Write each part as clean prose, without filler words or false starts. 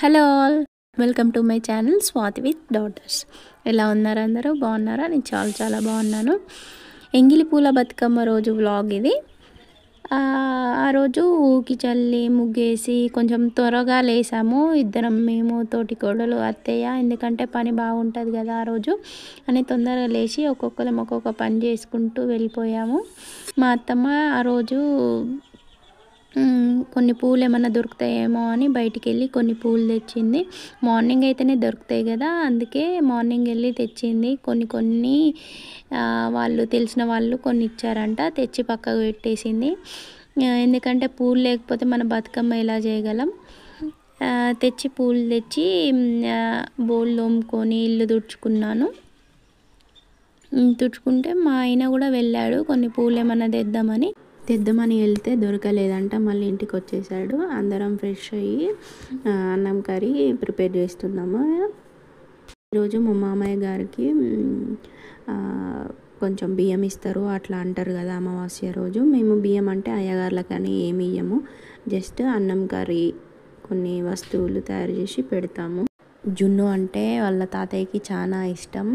Hello all, welcome to my channel Swathi with daughters. ఎలా ఉన్నారు అందరూ? బాగున్నారా? నేను చాలా చాలా బాగున్నాను. ఎంగిలి పూల బతుకమ్మ రోజు వ్లాగ్ ఇది. ఆ రోజు ఊకి చల్లి ముగ్గేసి కొంచెం త్వరగా లేసాము ఇద్దరం, మేము, తోటి కోడలు, అత్తయ్య. ఎందుకంటే పని బాగుంటుంది కదా ఆ రోజు అని తొందరగా లేచి ఒక్కొక్కరం ఒక్కొక్క పని చేసుకుంటూ వెళ్ళిపోయాము. మా అత్తమ్మ ఆ రోజు కొన్ని పూలు ఏమన్నా దొరుకుతాయేమో అని బయటికి వెళ్ళి కొన్ని పూలు తెచ్చింది. మార్నింగ్ అయితేనే దొరుకుతాయి కదా, అందుకే మార్నింగ్ వెళ్ళి తెచ్చింది. కొన్ని వాళ్ళు తెలిసిన వాళ్ళు కొన్ని ఇచ్చారంట, తెచ్చి పక్కకు పెట్టేసింది. ఎందుకంటే పూలు లేకపోతే మన బతుకమ్మ ఎలా చేయగలం. పూలు తెచ్చి బోళ్ళు తోముకొని ఇల్లు తుడుచుకున్నాను. తుడుచుకుంటే మా ఆయన కూడా వెళ్ళాడు కొన్ని పూలు ఏమన్నా తెద్దామని వెళ్తే దొరకలేదంట. మళ్ళీ ఇంటికి వచ్చేసాడు. అందరం ఫ్రెష్ అయ్యి అన్నం కర్రీ ప్రిపేర్ చేస్తున్నాము. ఈరోజు మా మామయ్య గారికి కొంచెం బియ్యం ఇస్తారు అట్లా అంటారు కదా అమావాస్య రోజు. మేము బియ్యం అంటే అయ్యగారులకని ఏమి ఇయ్యము, జస్ట్ అన్నం కర్రీ కొన్ని వస్తువులు తయారు చేసి పెడతాము. జున్ను అంటే వాళ్ళ తాతయ్యకి చాలా ఇష్టం,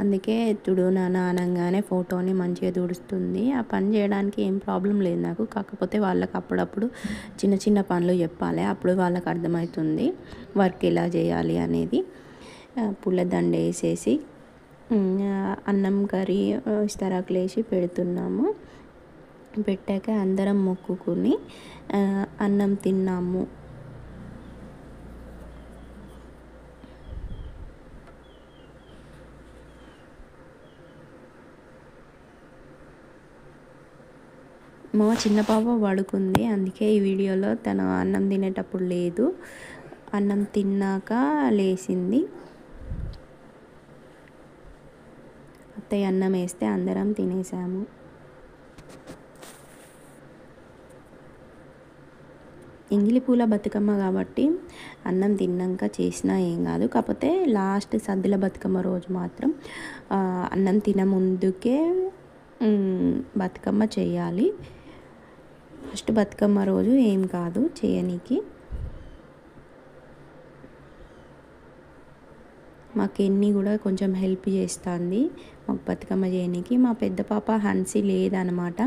అందుకే తుడు నాన్న అనగానే ఫోటోని మంచిగా తుడుస్తుంది. ఆ పని చేయడానికి ఏం ప్రాబ్లం లేదు నాకు, కాకపోతే వాళ్ళకి అప్పుడప్పుడు చిన్న చిన్న పనులు చెప్పాలి, అప్పుడు వాళ్ళకి అర్థమవుతుంది వర్క్ ఎలా చేయాలి అనేది. పుల్లదండ వేసేసి అన్నం కర్రీ ఇస్తరాకులు వేసి పెడుతున్నాము. పెట్టాక అందరం మొక్కుకుని అన్నం తిన్నాము. మా చిన్న పాప పడుకుంది, అందుకే ఈ వీడియోలో తను అన్నం తినేటప్పుడు లేదు. అన్నం తిన్నాక లేచింది. అత్తయ్య అన్నం వేస్తే అందరం తినేసాము. ఎంగిలి పూల బతుకమ్మ కాబట్టి అన్నం తిన్నాక చేసినా ఏం కాదు, కాకపోతే లాస్ట్ సద్దుల బతుకమ్మ రోజు మాత్రం అన్నం ముందుకే బతుకమ్మ చేయాలి. ఫస్ట్ బతుకమ్మ రోజు ఏం కాదు చేయనీకి. మాకు ఎన్ని కూడా కొంచెం హెల్ప్ చేస్తుంది మాకు బతుకమ్మ చేయనీకి. మా పెద్ద పాప హన్సీ లేదనమాట,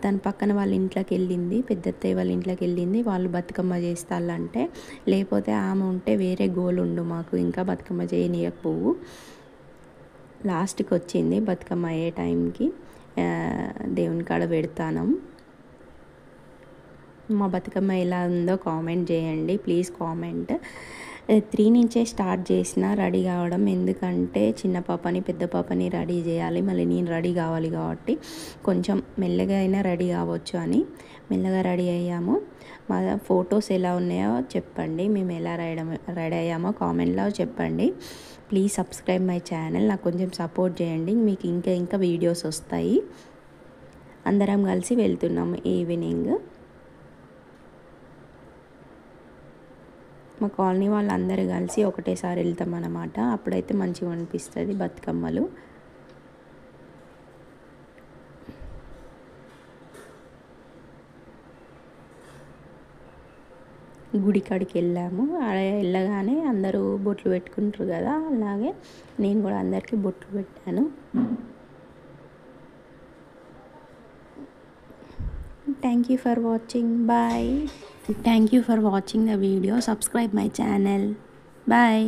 తన పక్కన వాళ్ళ ఇంట్లోకి వెళ్ళింది, పెద్దత్తయ్య వాళ్ళ ఇంట్లోకి వెళ్ళింది. వాళ్ళు బతుకమ్మ చేస్తారంటే, లేకపోతే ఆమె ఉంటే వేరే గోల్ ఉండు మాకు, ఇంకా బతుకమ్మ చేయనీయకపోవు. లాస్ట్కి వచ్చింది బతుకమ్మ అయ్యే టైంకి, దేవుని కాడ పెడతాను. మా బతుకమ్మ ఎలా ఉందో కామెంట్ చేయండి ప్లీజ్, కామెంట్. 3 నుంచే స్టార్ట్ చేసిన రెడీ కావడం, ఎందుకంటే చిన్న పాపని పెద్ద పాపని రెడీ చేయాలి, మళ్ళీ నేను రెడీ కావాలి కాబట్టి కొంచెం మెల్లగా అయినా రెడీ కావచ్చు అని మెల్లగా రెడీ అయ్యాము. మా ఫొటోస్ ఎలా ఉన్నాయో చెప్పండి, మేము ఎలా రెడీ అయ్యామో కామెంట్లో చెప్పండి. ప్లీజ్ సబ్స్క్రైబ్ మై ఛానల్, నాకు కొంచెం సపోర్ట్ చేయండి, మీకు ఇంకా వీడియోస్ వస్తాయి. అందరం కలిసి వెళ్తున్నాము ఈవినింగ్. మా కాలనీ వాళ్ళందరూ కలిసి ఒకటేసారి వెళ్తాం అన్నమాట, అప్పుడైతే మంచిగా అనిపిస్తుంది బతుకమ్మలు. గుడి కాడికి వెళ్ళాము, వెళ్ళగానే అందరూ బొట్లు పెట్టుకుంటారు కదా, అలాగే నేను కూడా అందరికీ బొట్లు పెట్టాను. Thank you for watching. Bye. Thank you for watching the video. Subscribe my channel. Bye.